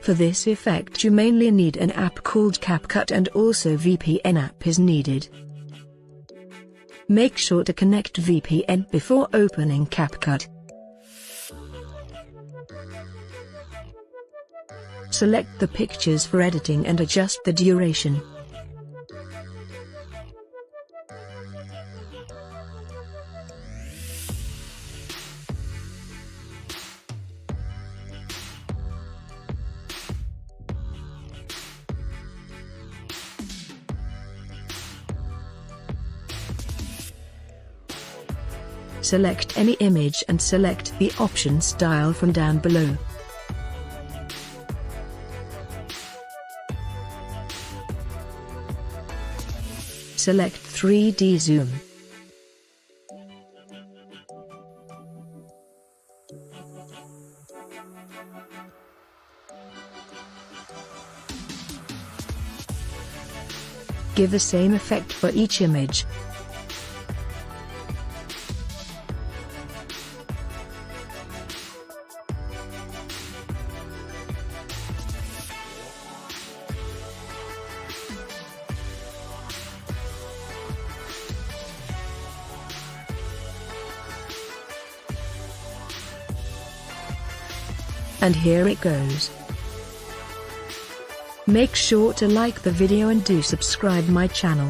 For this effect you mainly need an app called CapCut, and also VPN app is needed. Make sure to connect VPN before opening CapCut. Select the pictures for editing and adjust the duration. Select any image and select the option style from down below. Select 3D zoom. Give the same effect for each image. And here it goes. Make sure to like the video and do subscribe my channel.